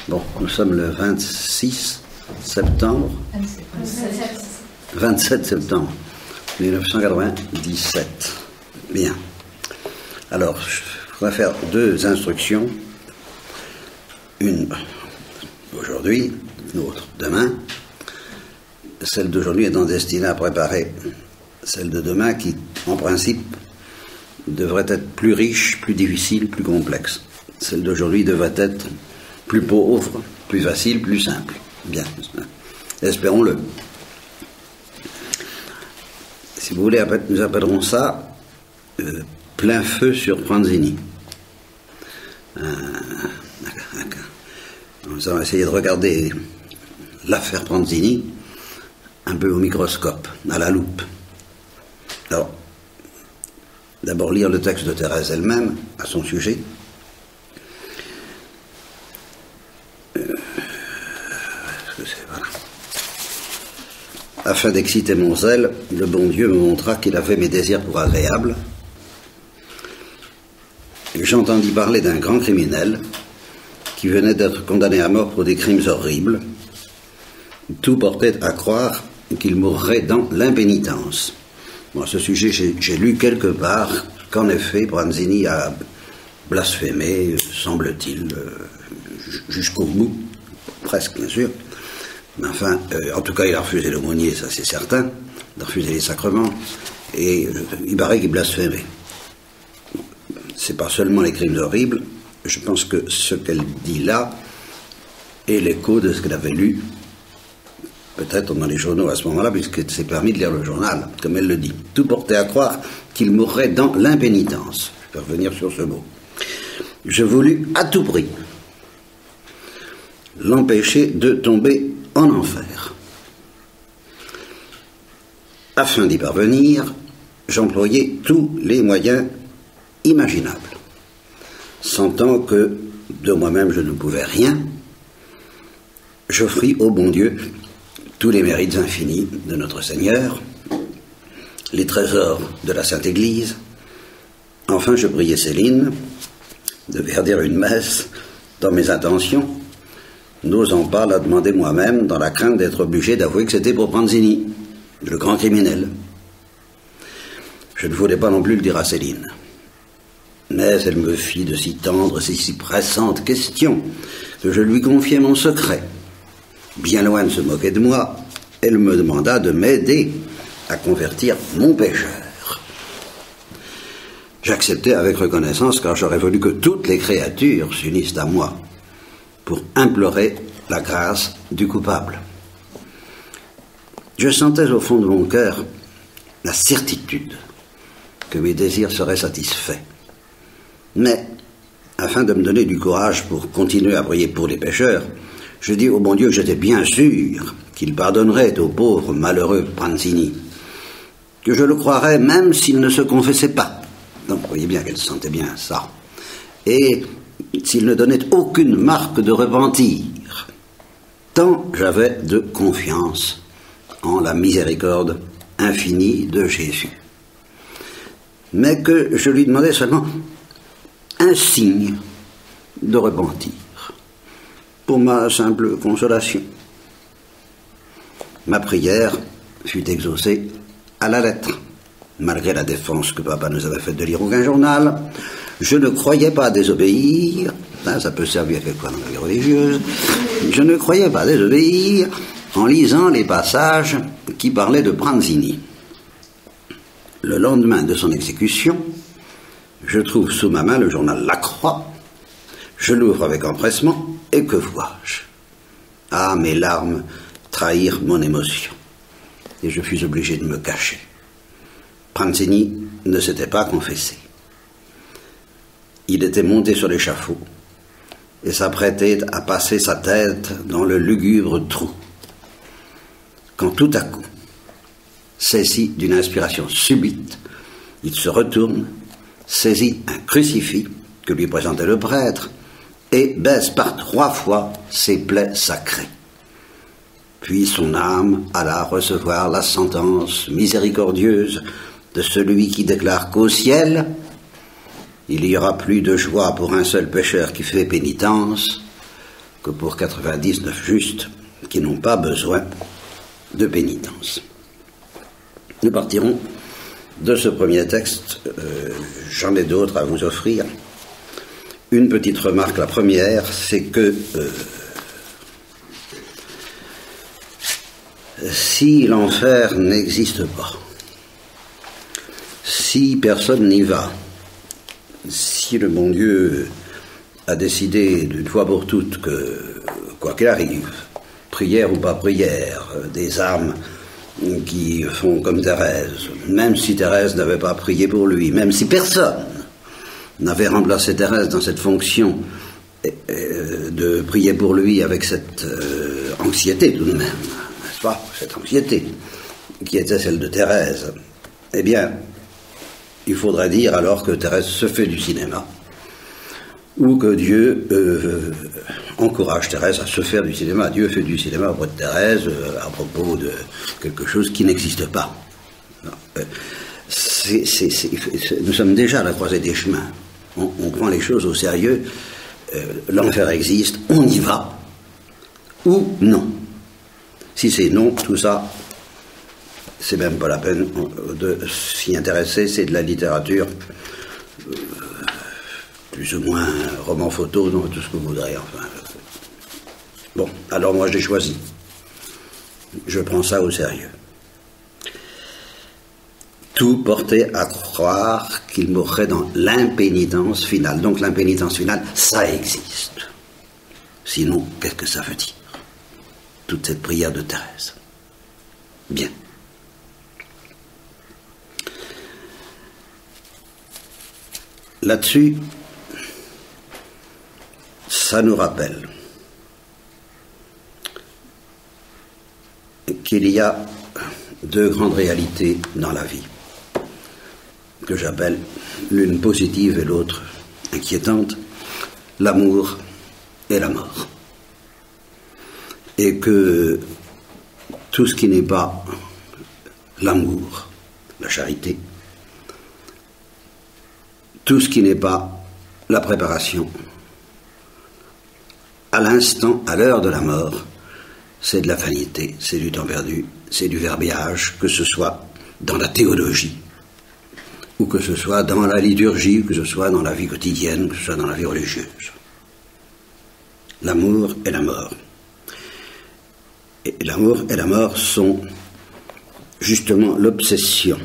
Bon, nous sommes le 26 septembre. 27 septembre 1997. Bien. Alors, je voudrais faire deux instructions. Une aujourd'hui, une autre demain. Celle d'aujourd'hui étant destinée à préparer celle de demain qui, en principe, devrait être plus riche, plus difficile, plus complexe. Celle d'aujourd'hui devrait être plus pauvre, plus facile, plus simple. Bien. Espérons-le. Si vous voulez, nous appellerons ça plein feu sur Pranzini. Nous allons essayer de regarder l'affaire Pranzini un peu au microscope, à la loupe. Alors, d'abord lire le texte de Thérèse elle-même, à son sujet. Voilà. Afin d'exciter mon zèle, le bon Dieu me montra qu'il avait mes désirs pour agréables. J'entendis parler d'un grand criminel qui venait d'être condamné à mort pour des crimes horribles. Tout portait à croire qu'il mourrait dans l'impénitence. Bon, à ce sujet, j'ai lu quelque part qu'en effet, Pranzini a blasphémé, semble-t-il, jusqu'au bout, presque bien sûr. Mais enfin, en tout cas, il a refusé l'aumônier, ça c'est certain, il a refusé les sacrements, et il paraît qu'il blasphémait. C'est pas seulement les crimes horribles, je pense que ce qu'elle dit là est l'écho de ce qu'elle avait lu, peut-être dans les journaux à ce moment-là, puisqu'il s'est permis de lire le journal, comme elle le dit. Tout portait à croire qu'il mourrait dans l'impénitence. Je vais revenir sur ce mot. Je voulus à tout prix l'empêcher de tomber en enfer. Afin d'y parvenir, j'employais tous les moyens imaginables. Sentant que de moi-même je ne pouvais rien, j'offris au bon Dieu tous les mérites infinis de notre Seigneur, les trésors de la Sainte Église. Enfin, je priais Céline de faire dire une messe dans mes intentions, n'osant pas la demander moi-même dans la crainte d'être obligé d'avouer que c'était pour Pranzini, le grand criminel. Je ne voulais pas non plus le dire à Céline. Mais elle me fit de si tendres et si pressantes questions que je lui confiai mon secret. Bien loin de se moquer de moi, elle me demanda de m'aider à convertir mon pécheur. J'acceptai avec reconnaissance, car j'aurais voulu que toutes les créatures s'unissent à moi pour implorer la grâce du coupable. Je sentais au fond de mon cœur la certitude que mes désirs seraient satisfaits. Mais, afin de me donner du courage pour continuer à prier pour les pécheurs, je dis au bon Dieu que j'étais bien sûr qu'il pardonnerait au pauvre malheureux Pranzini, que je le croirais même s'il ne se confessait pas. Donc vous voyez bien qu'elle sentait bien ça. Et s'il ne donnait aucune marque de repentir, tant j'avais de confiance en la miséricorde infinie de Jésus. Mais que je lui demandais seulement un signe de repentir, pour ma simple consolation. Ma prière fut exaucée à la lettre. Malgré la défense que papa nous avait faite de lire aucun journal, je ne croyais pas désobéir, ça peut servir quelquefois dans la vie religieuse, je ne croyais pas désobéir en lisant les passages qui parlaient de Pranzini. Le lendemain de son exécution, je trouve sous ma main le journal La Croix, je l'ouvre avec empressement, et que vois-je? Ah, mes larmes trahirent mon émotion, et je fus obligé de me cacher. Pranzini ne s'était pas confessé. Il était monté sur l'échafaud, et s'apprêtait à passer sa tête dans le lugubre trou. Quand tout à coup, saisi d'une inspiration subite, il se retourne, saisit un crucifix que lui présentait le prêtre, et baise par 3 fois ses plaies sacrées. Puis son âme alla recevoir la sentence miséricordieuse de celui qui déclare qu'au ciel, il y aura plus de joie pour un seul pécheur qui fait pénitence que pour 99 justes qui n'ont pas besoin de pénitence. Nous partirons de ce premier texte. J'en ai d'autres à vous offrir. Une petite remarque, la première, c'est que si l'enfer n'existe pas, si personne n'y va, si le bon Dieu a décidé d'une fois pour toutes que, quoi qu'il arrive, prière ou pas prière, des âmes qui font comme Thérèse, même si Thérèse n'avait pas prié pour lui, même si personne n'avait remplacé Thérèse dans cette fonction de prier pour lui avec cette anxiété tout de même, n'est-ce pas, cette anxiété qui était celle de Thérèse, eh bien, il faudrait dire alors que Thérèse se fait du cinéma, ou que Dieu encourage Thérèse à se faire du cinéma. Dieu fait du cinéma auprès de Thérèse à propos de quelque chose qui n'existe pas. Nous sommes déjà à la croisée des chemins. On prend les choses au sérieux. L'enfer existe, on y va, ou non. Si c'est non, tout ça, c'est même pas la peine de s'y intéresser, c'est de la littérature, plus ou moins roman photo, non, tout ce que vous voudrez, enfin. Bon, alors moi j'ai choisi. Je prends ça au sérieux. Tout portait à croire qu'il mourrait dans l'impénitence finale. Donc l'impénitence finale, ça existe. Sinon, qu'est-ce que ça veut dire? Toute cette prière de Thérèse. Bien. Là-dessus, ça nous rappelle qu'il y a deux grandes réalités dans la vie, que j'appelle l'une positive et l'autre inquiétante, l'amour et la mort. Et que tout ce qui n'est pas l'amour, la charité, tout ce qui n'est pas la préparation, à l'instant, à l'heure de la mort, c'est de la vanité, c'est du temps perdu, c'est du verbiage, que ce soit dans la théologie, ou que ce soit dans la liturgie, que ce soit dans la vie quotidienne, que ce soit dans la vie religieuse. L'amour et la mort. Et l'amour et la mort sont justement l'obsession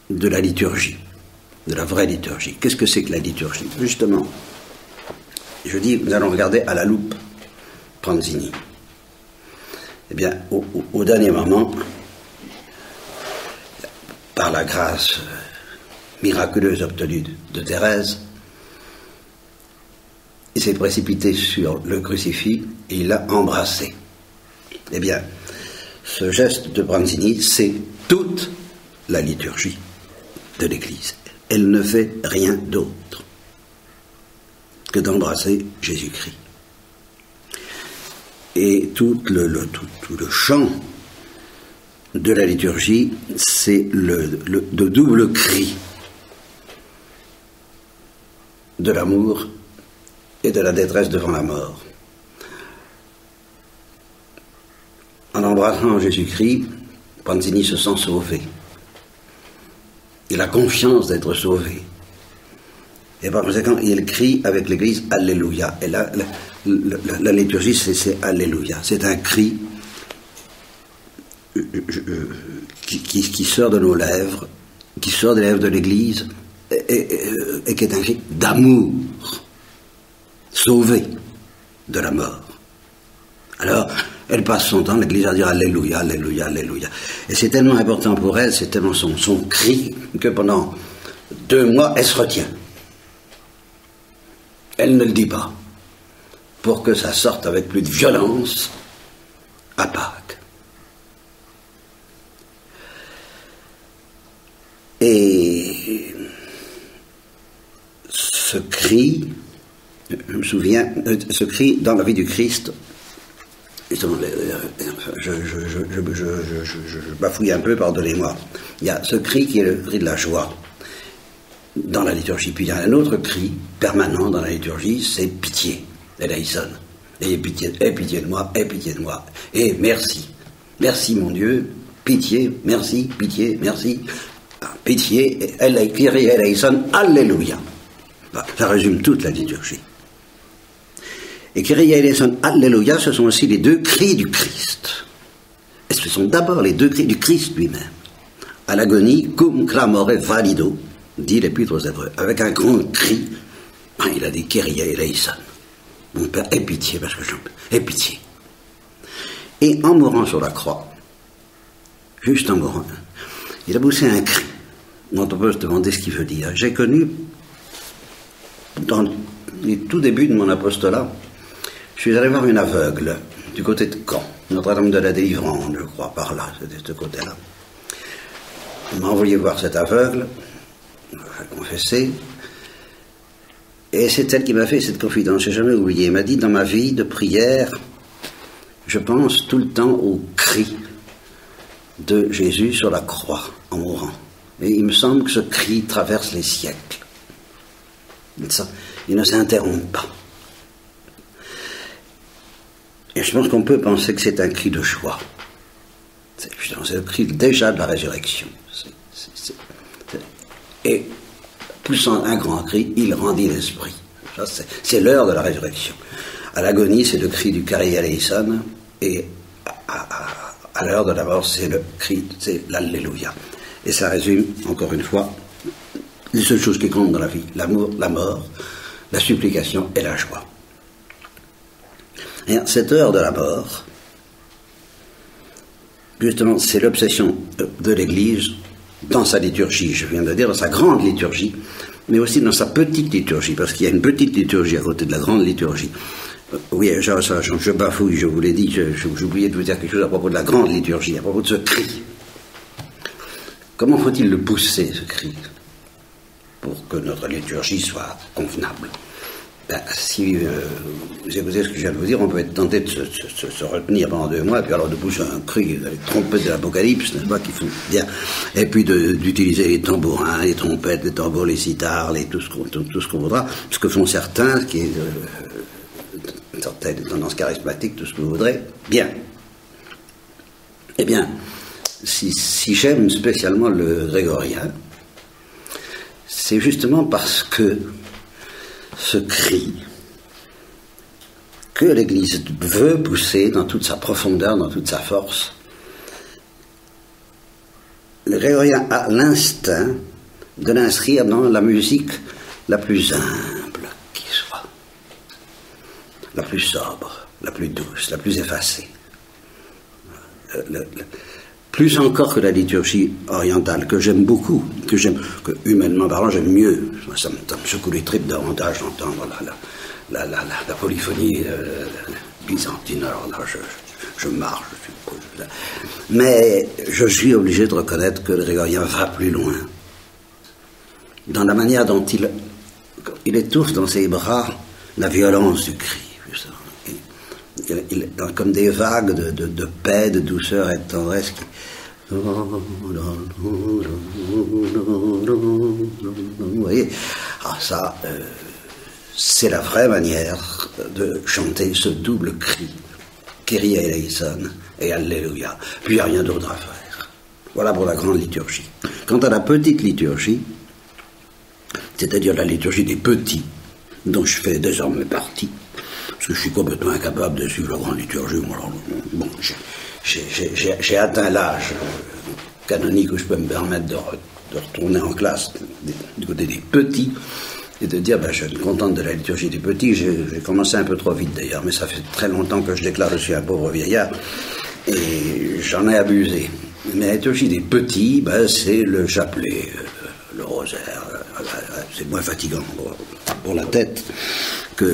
de la liturgie, de la vraie liturgie. Qu'est-ce que c'est que la liturgie? Justement, je dis, nous allons regarder à la loupe Pranzini. Eh bien, au dernier moment, par la grâce miraculeuse obtenue de Thérèse, il s'est précipité sur le crucifix et il l'a embrassé. Eh bien, ce geste de Pranzini, c'est toute la liturgie de l'Église. Elle ne fait rien d'autre que d'embrasser Jésus-Christ. Et tout le chant de la liturgie, c'est le double cri de l'amour et de la détresse devant la mort. En embrassant Jésus-Christ, Pranzini se sent sauvé. Il a confiance d'être sauvé. Et par conséquent, il crie avec l'Église « Alléluia ». Et là, la liturgie, c'est « Alléluia ». C'est un cri qui sort de nos lèvres, qui sort des lèvres de l'Église, et qui est un cri d'amour, sauvé de la mort. Alors, elle passe son temps, l'Église, à dire Alléluia, Alléluia, Alléluia. Et c'est tellement important pour elle, c'est tellement son cri, que pendant 2 mois, elle se retient. Elle ne le dit pas, pour que ça sorte avec plus de violence à Pâques. Et ce cri, je me souviens, ce cri dans la vie du Christ, je bafouille un peu, pardonnez-moi. Il y a ce cri qui est le cri de la joie dans la liturgie. Puis il y a un autre cri permanent dans la liturgie, c'est pitié. Eleison. Ayez pitié de moi, aie pitié de moi. Et merci. Merci mon Dieu, pitié, merci, pitié, merci. Pitié, Kyrie eleison, Alléluia. Ça résume toute la liturgie. Et Kyrie eleison, Alléluia, ce sont aussi les deux cris du Christ. Et ce sont d'abord les deux cris du Christ lui-même. À l'agonie, cum clamore valido, dit l'Épître aux Hébreux, avec un grand cri, il a dit Kyrie eleison. Mon Père, aie pitié, parce que aie pitié. Et en mourant sur la croix, juste en mourant, il a poussé un cri, dont on peut se demander ce qu'il veut dire. J'ai connu, dans les tout débuts de mon apostolat, je suis allé voir une aveugle, du côté de Caen, Notre-Dame de la Délivrance, je crois, par là, c'était de ce côté-là. On m'a envoyé voir cette aveugle, j'ai confessé, et c'est elle qui m'a fait cette confidence, je n'ai jamais oublié. Elle m'a dit, dans ma vie de prière, je pense tout le temps au cri de Jésus sur la croix, en mourant. Et il me semble que ce cri traverse les siècles. Il ne s'interrompt pas. Et je pense qu'on peut penser que c'est un cri de joie. C'est le cri déjà de la résurrection. Et poussant un grand cri, il rendit l'esprit. C'est l'heure de la résurrection. À l'agonie, c'est le cri du Kyrie eleison, et à l'heure de la mort, c'est le cri, c'est l'Alléluia. Et ça résume, encore une fois, les seules choses qui comptent dans la vie, l'amour, la mort, la supplication et la joie. Et cette heure de la mort, justement, c'est l'obsession de l'Église dans sa liturgie, je viens de dire, dans sa grande liturgie, mais aussi dans sa petite liturgie, parce qu'il y a une petite liturgie à côté de la grande liturgie. Oui, je bafouille, je vous l'ai dit, j'oubliais de vous dire quelque chose à propos de la grande liturgie, à propos de ce cri. Comment faut-il le pousser, ce cri, pour que notre liturgie soit convenable? Si vous écoutez ce que je viens de vous dire, on peut être tenté de se retenir pendant 2 mois, et puis alors de pousser un cri avec trompette de l'Apocalypse, n'est-ce pas, qui font bien, et puis d'utiliser les tambourins, les trompettes, les tambours, les sitars, tout ce qu'on voudra, ce que font certains, qui est une certaine tendance charismatique, tout ce que vous voudrez, bien. Eh bien, si j'aime spécialement le grégorien, c'est justement parce que ce cri que l'Église veut pousser dans toute sa profondeur, dans toute sa force. Le grégorien a l'instinct de l'inscrire dans la musique la plus humble qui soit, la plus sobre, la plus douce, la plus effacée. Plus encore que la liturgie orientale, que j'aime beaucoup, que humainement parlant, j'aime mieux. Ça me secoue les tripes davantage d'entendre la polyphonie byzantine. Alors là, je marche. Mais je suis obligé de reconnaître que le grégorien va plus loin. Dans la manière dont il étouffe dans ses bras la violence du cri. Comme des vagues de paix, de douceur et de tendresse qui... Vous voyez, ça, c'est la vraie manière de chanter ce double cri, Kyrie eleison et Alléluia. Puis il n'y a rien d'autre à faire. Voilà pour la grande liturgie. Quant à la petite liturgie, c'est-à-dire la liturgie des petits, dont je fais désormais partie, parce que je suis complètement incapable de suivre la grande liturgie. Bon, j'ai atteint l'âge canonique où je peux me permettre de retourner en classe du côté des petits et de dire, je suis contente de la liturgie des petits. J'ai commencé un peu trop vite d'ailleurs, mais ça fait très longtemps que je déclare que je suis un pauvre vieillard et j'en ai abusé. Mais la liturgie des petits, c'est le chapelet, le rosaire, c'est moins fatigant pour la tête que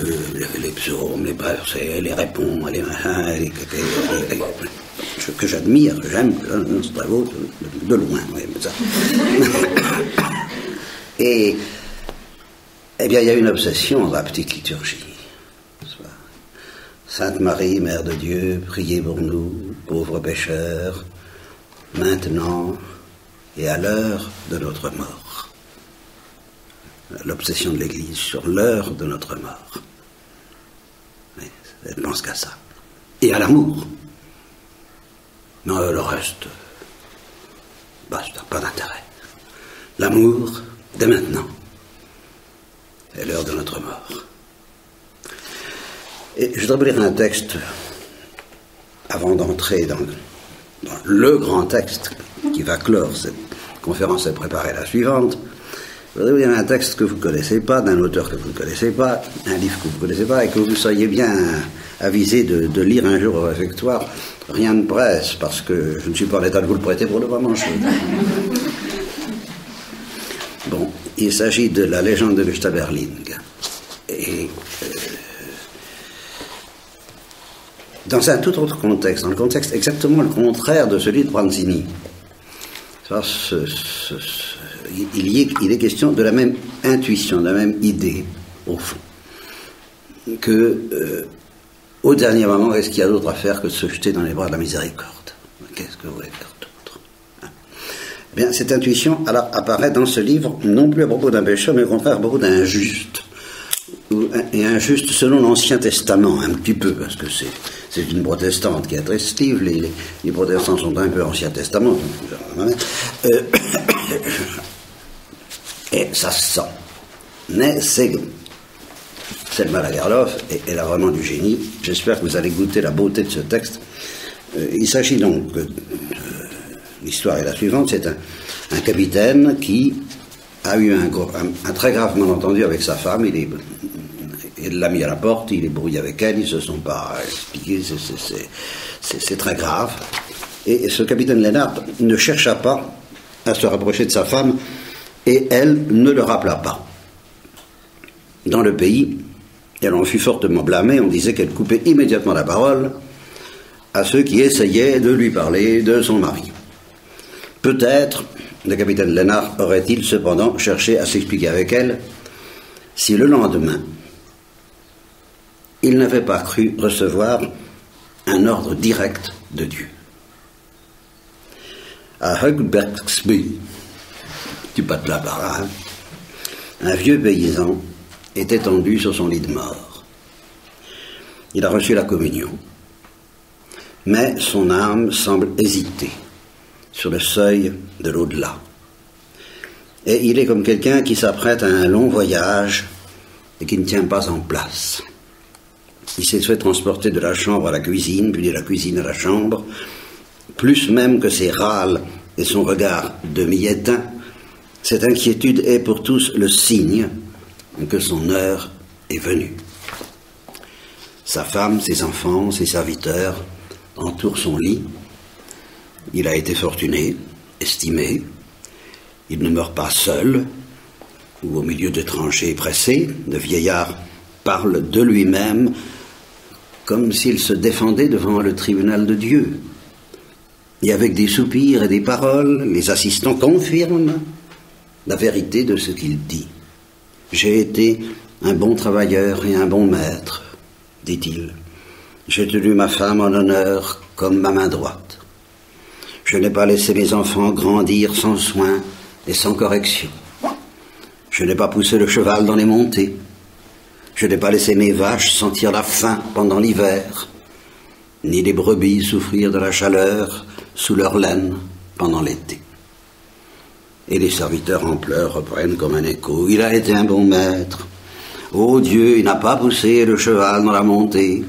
les psaumes, les versets, les répons, les machins, que j'admire, que j'aime, c'est très beau, de loin, oui, ça. Et eh bien, il y a une obsession dans la petite liturgie. Sainte Marie, Mère de Dieu, priez pour nous, pauvres pécheurs, maintenant et à l'heure de notre mort. L'obsession de l'Église sur l'heure de notre mort. Elle ne pense qu'à ça. Et à l'amour. Non, le reste, basta, pas d'intérêt. L'amour, dès maintenant, est l'heure de notre mort. Et je voudrais vous lire un texte, avant d'entrer dans le grand texte qui va clore cette conférence et préparer la suivante. Je voudrais vous lire un texte que vous ne connaissez pas, d'un auteur que vous ne connaissez pas, un livre que vous ne connaissez pas, et que vous seriez bien avisé de lire un jour au réfectoire. Rien ne presse, parce que je ne suis pas en état de vous le prêter pour le moment. Bon, il s'agit de la légende de Gustav Berling. Et dans un tout autre contexte, dans le contexte exactement le contraire de celui de Branzini. Il est question de la même intuition, de la même idée, au fond, que au dernier moment, est-ce qu'il y a d'autre à faire que de se jeter dans les bras de la miséricorde? Qu'est-ce que vous voulez faire d'autre? Eh bien, cette intuition alors, apparaît dans ce livre, non plus à propos d'un pécheur, mais au contraire à propos d'un juste. Et un juste selon l'Ancien Testament, un petit peu, parce que c'est une protestante qui est très stive, les protestants sont un peu Ancien Testament. Et ça se sent. Mais c'est Selma Lagerlof, et elle a vraiment du génie. J'espère que vous allez goûter la beauté de ce texte. Il s'agit donc, l'histoire est la suivante, c'est un capitaine qui a eu un très grave malentendu avec sa femme. Il l'a mis à la porte, il est brouillé avec elle, ils ne se sont pas expliqués, c'est très grave. Et ce capitaine Lennart ne chercha pas à se rapprocher de sa femme, et elle ne le rappela pas. Dans le pays, elle en fut fortement blâmée, on disait qu'elle coupait immédiatement la parole à ceux qui essayaient de lui parler de son mari. Peut-être, le capitaine Lennart aurait-il cependant cherché à s'expliquer avec elle si le lendemain, il n'avait pas cru recevoir un ordre direct de Dieu. À Högbergsby, du pas de là par là, un vieux paysan est étendu sur son lit de mort. Il a reçu la communion, mais son âme semble hésiter sur le seuil de l'au-delà. Et il est comme quelqu'un qui s'apprête à un long voyage et qui ne tient pas en place. Il s'est fait transporter de la chambre à la cuisine, puis de la cuisine à la chambre, plus même que ses râles et son regard demi-éteint. Cette inquiétude est pour tous le signe que son heure est venue. Sa femme, ses enfants, ses serviteurs entourent son lit. Il a été fortuné, estimé. Il ne meurt pas seul ou au milieu d'étrangers pressés. Le vieillard parle de lui-même comme s'il se défendait devant le tribunal de Dieu. Et avec des soupirs et des paroles, les assistants confirment la vérité de ce qu'il dit. « J'ai été un bon travailleur et un bon maître, dit-il. J'ai tenu ma femme en honneur comme ma main droite. Je n'ai pas laissé mes enfants grandir sans soin et sans correction. Je n'ai pas poussé le cheval dans les montées. Je n'ai pas laissé mes vaches sentir la faim pendant l'hiver, ni les brebis souffrir de la chaleur sous leur laine pendant l'été. » Et les serviteurs en pleurs reprennent comme un écho. Il a été un bon maître. Oh Dieu, il n'a pas poussé le cheval dans la montée.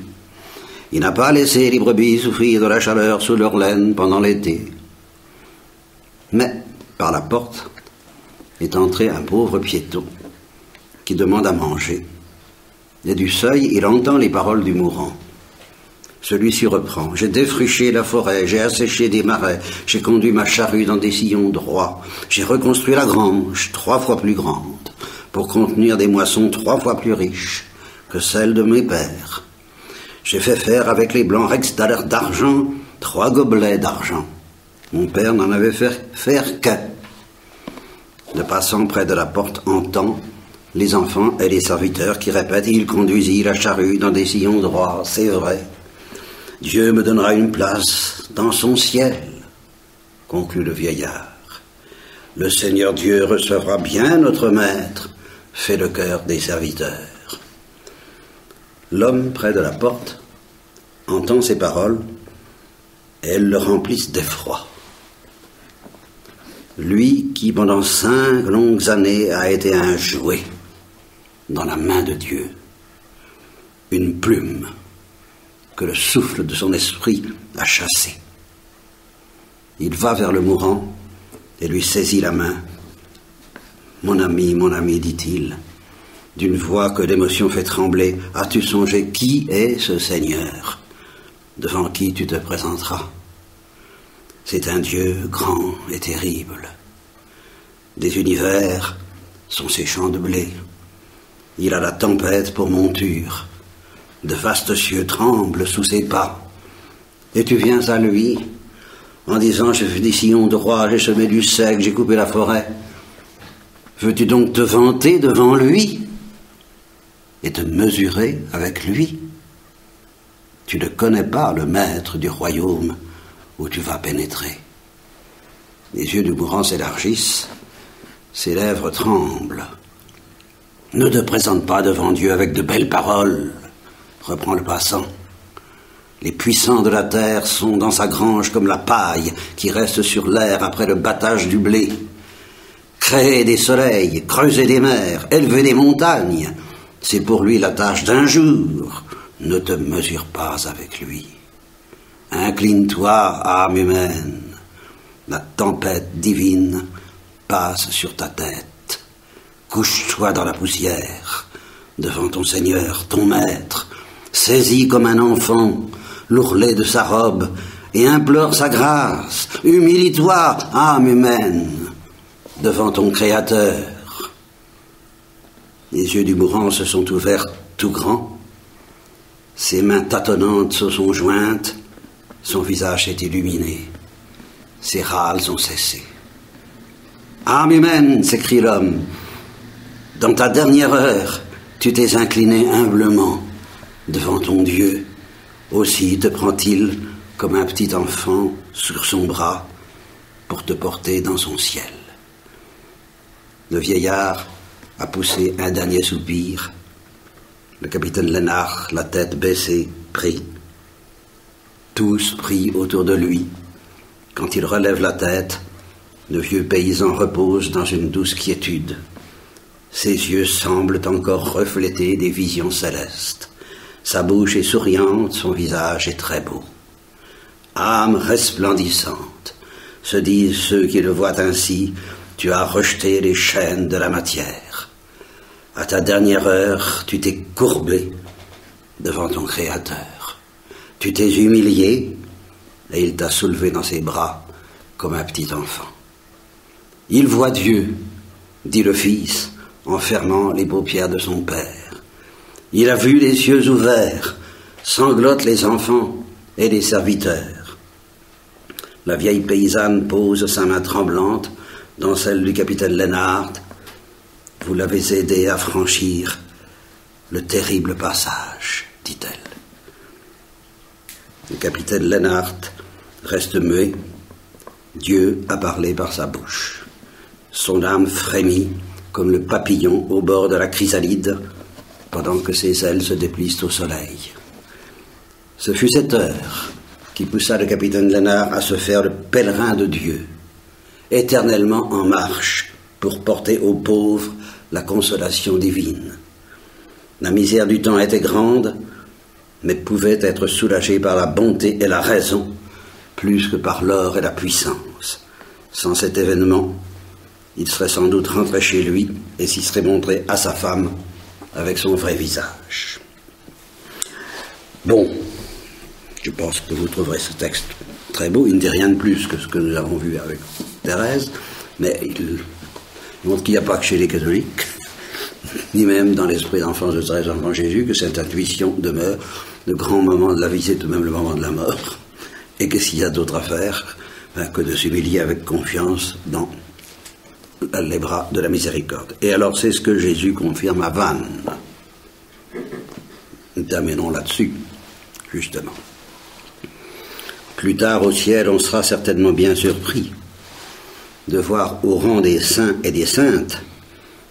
Il n'a pas laissé les brebis souffrir de la chaleur sous leur laine pendant l'été. Mais, par la porte, est entré un pauvre piéton qui demande à manger. Et du seuil, il entend les paroles du mourant. Celui-ci reprend. J'ai défriché la forêt, j'ai asséché des marais, j'ai conduit ma charrue dans des sillons droits, j'ai reconstruit la grange 3 fois plus grande, pour contenir des moissons 3 fois plus riches que celles de mes pères. J'ai fait faire avec les blancs Rexdaler d'argent 3 gobelets d'argent. Mon père n'en avait fait faire qu'un. Le passant près de la porte entend les enfants et les serviteurs qui répètent « Il conduisit la charrue dans des sillons droits, c'est vrai. Dieu me donnera une place dans son ciel, conclut le vieillard. Le Seigneur Dieu recevra bien notre maître, fait le cœur des serviteurs. L'homme près de la porte entend ces paroles et elles le remplissent d'effroi. Lui qui pendant 5 longues années a été un jouet dans la main de Dieu, une plume que le souffle de son esprit a chassée. Il va vers le mourant et lui saisit la main. Mon ami, dit-il, d'une voix que l'émotion fait trembler, as-tu songé qui est ce Seigneur devant qui tu te présenteras? C'est un Dieu grand et terrible. Des univers sont ses champs de blé. Il a la tempête pour monture. De vastes cieux tremblent sous ses pas. Et tu viens à lui en disant, j'ai fait des sillons droits, j'ai semé du sec, j'ai coupé la forêt. Veux-tu donc te vanter devant lui et te mesurer avec lui? Tu ne connais pas le maître du royaume où tu vas pénétrer. Les yeux du mourant s'élargissent, ses lèvres tremblent. Ne te présente pas devant Dieu avec de belles paroles, reprend le passant. Les puissants de la terre sont dans sa grange comme la paille qui reste sur l'air après le battage du blé. Créer des soleils, creuser des mers, élever des montagnes, c'est pour lui la tâche d'un jour. Ne te mesure pas avec lui. Incline-toi, âme humaine. La tempête divine passe sur ta tête. Couche-toi dans la poussière, devant ton Seigneur, ton Maître. Saisis comme un enfant l'ourlet de sa robe et implore sa grâce. Humilie-toi, âme humaine, devant ton Créateur. Les yeux du mourant se sont ouverts tout grands. Ses mains tâtonnantes se sont jointes. Son visage s'est illuminé. Ses râles ont cessé. Âme humaine, s'écrie l'homme, dans ta dernière heure, tu t'es incliné humblement devant ton Dieu. Aussi te prend-il comme un petit enfant sur son bras pour te porter dans son ciel. Le vieillard a poussé un dernier soupir. Le capitaine Lénard, la tête baissée, prie. Tous prient autour de lui. Quand il relève la tête, le vieux paysan repose dans une douce quiétude. Ses yeux semblent encore refléter des visions célestes. Sa bouche est souriante, son visage est très beau. Âme resplendissante, se disent ceux qui le voient ainsi, tu as rejeté les chaînes de la matière. À ta dernière heure, tu t'es courbé devant ton Créateur. Tu t'es humilié et il t'a soulevé dans ses bras comme un petit enfant. Il voit Dieu, dit le Fils, en fermant les paupières de son Père. Il a vu les yeux ouverts, sanglotent les enfants et les serviteurs. La vieille paysanne pose sa main tremblante dans celle du capitaine Lénard. Vous l'avez aidé à franchir le terrible passage, dit-elle. Le capitaine Lénard reste muet. Dieu a parlé par sa bouche. Son âme frémit comme le papillon au bord de la chrysalide pendant que ses ailes se déplissent au soleil. Ce fut cette heure qui poussa le capitaine Lénard à se faire le pèlerin de Dieu, éternellement en marche pour porter aux pauvres la consolation divine. La misère du temps était grande, mais pouvait être soulagée par la bonté et la raison, plus que par l'or et la puissance. Sans cet événement, il serait sans doute rentré chez lui et s'y serait montré à sa femme avec son vrai visage. Bon, je pense que vous trouverez ce texte très beau. Il ne dit rien de plus que ce que nous avons vu avec Thérèse, mais il montre qu'il n'y a pas que chez les catholiques, ni même dans l'esprit d'enfance de Thérèse enfant Jésus, que cette intuition demeure. Le grand moment de la vie, c'est tout de même le moment de la mort, et que s'il y a d'autres affaires, que de s'humilier avec confiance dans les bras de la miséricorde. Et alors c'est ce que Jésus confirme à Vannes. Nous terminons là-dessus, justement. Plus tard au ciel, on sera certainement bien surpris de voir au rang des saints et des saintes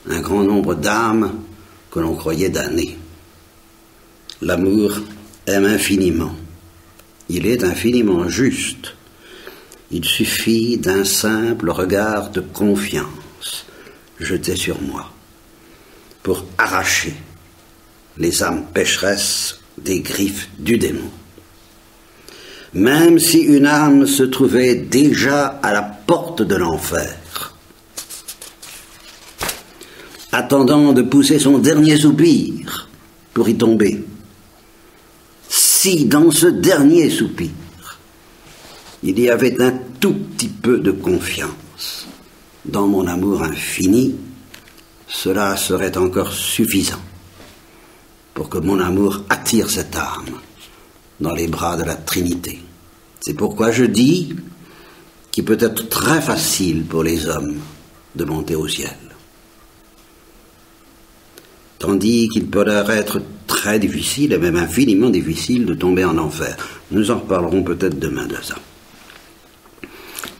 un grand nombre d'âmes que l'on croyait damnées. L'amour aime infiniment. Il est infiniment juste. Il suffit d'un simple regard de confiance jeté sur moi pour arracher les âmes pécheresses des griffes du démon. Même si une âme se trouvait déjà à la porte de l'enfer, attendant de pousser son dernier soupir pour y tomber, si dans ce dernier soupir, il y avait un tout petit peu de confiance dans mon amour infini, cela serait encore suffisant pour que mon amour attire cette âme dans les bras de la Trinité. C'est pourquoi je dis qu'il peut être très facile pour les hommes de monter au ciel, tandis qu'il peut leur être très difficile, et même infiniment difficile, de tomber en enfer. Nous en reparlerons peut-être demain de ça.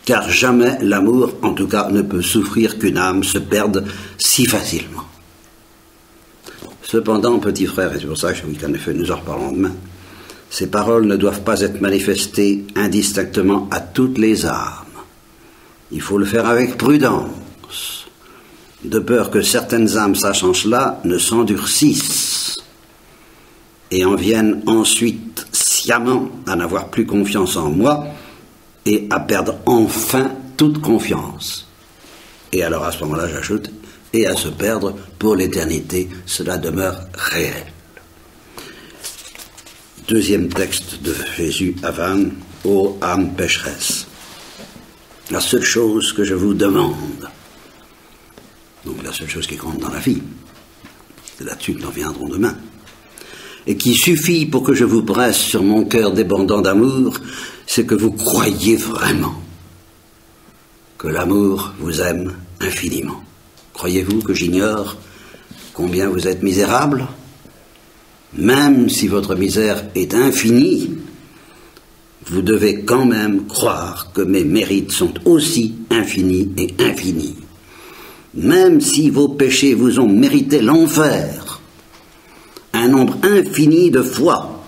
Car jamais l'amour, en tout cas, ne peut souffrir qu'une âme se perde si facilement. Cependant, petit frère, et c'est pour ça que je vous dis qu'en effet, nous en reparlons demain, ces paroles ne doivent pas être manifestées indistinctement à toutes les âmes. Il faut le faire avec prudence, de peur que certaines âmes, sachant cela, ne s'endurcissent et en viennent ensuite sciemment à n'avoir plus confiance en moi et à perdre enfin toute confiance. Et alors à ce moment-là, j'ajoute, et à se perdre pour l'éternité, cela demeure réel. Deuxième texte de Jésus à Vannes, ô âme pécheresse. La seule chose que je vous demande, donc la seule chose qui compte dans la vie, c'est là-dessus que nous reviendrons demain, et qui suffit pour que je vous presse sur mon cœur débordant d'amour, c'est que vous croyiez vraiment que l'amour vous aime infiniment. Croyez-vous que j'ignore combien vous êtes misérable? Même si votre misère est infinie, vous devez quand même croire que mes mérites sont aussi infinis et infinis. Même si vos péchés vous ont mérité l'enfer, un nombre infini de fois,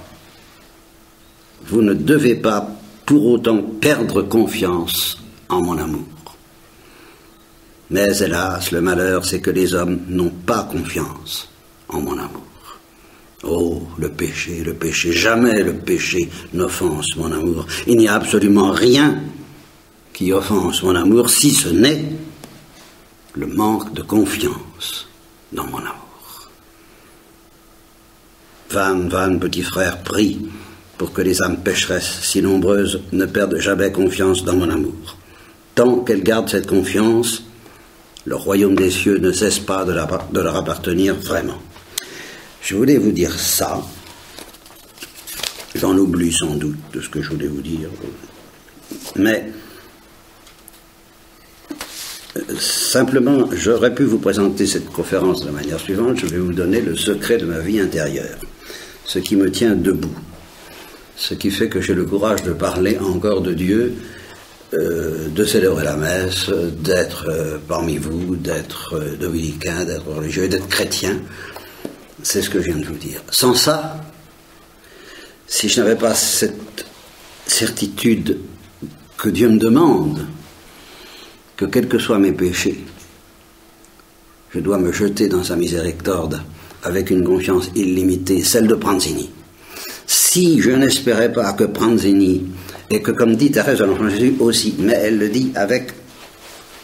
vous ne devez pas pour autant perdre confiance en mon amour. Mais hélas, le malheur, c'est que les hommes n'ont pas confiance en mon amour. Oh, le péché, jamais le péché n'offense mon amour. Il n'y a absolument rien qui offense mon amour, si ce n'est le manque de confiance dans mon amour. Vannes, petit frère, prie pour que les âmes pécheresses si nombreuses ne perdent jamais confiance dans mon amour. Tant qu'elles gardent cette confiance, le royaume des cieux ne cesse pas de leur appartenir vraiment. Je voulais vous dire ça. J'en oublie sans doute de ce que je voulais vous dire. Mais simplement, j'aurais pu vous présenter cette conférence de la manière suivante. Je vais vous donner le secret de ma vie intérieure. Ce qui me tient debout. Ce qui fait que j'ai le courage de parler encore de Dieu, de célébrer la messe, d'être parmi vous, d'être dominicain, d'être religieux, d'être chrétien. C'est ce que je viens de vous dire. Sans ça, si je n'avais pas cette certitude que Dieu me demande, que quels que soient mes péchés, je dois me jeter dans sa miséricorde avec une confiance illimitée, celle de Pranzini. Si je n'espérais pas que Pranzini, et que comme dit Thérèse de l'Enfant Jésus aussi, mais elle le dit avec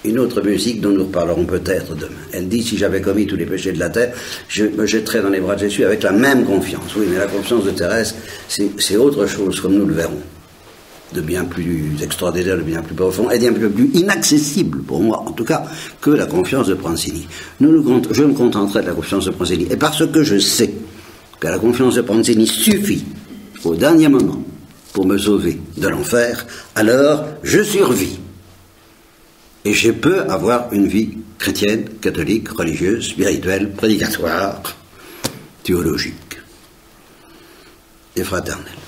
une autre musique dont nous reparlerons peut-être demain. Elle dit, si j'avais commis tous les péchés de la terre, je me jetterais dans les bras de Jésus avec la même confiance. Oui, mais la confiance de Thérèse, c'est autre chose, comme nous le verrons. De bien plus extraordinaire, de bien plus profond, et de bien plus inaccessible, pour moi en tout cas, que la confiance de Pranzini. Je me contenterai de la confiance de Pranzini. Et parce que je sais que la confiance de Pranzini suffit au dernier moment pour me sauver de l'enfer, alors je survis. Et je peux avoir une vie chrétienne, catholique, religieuse, spirituelle, prédicatoire, théologique et fraternelle.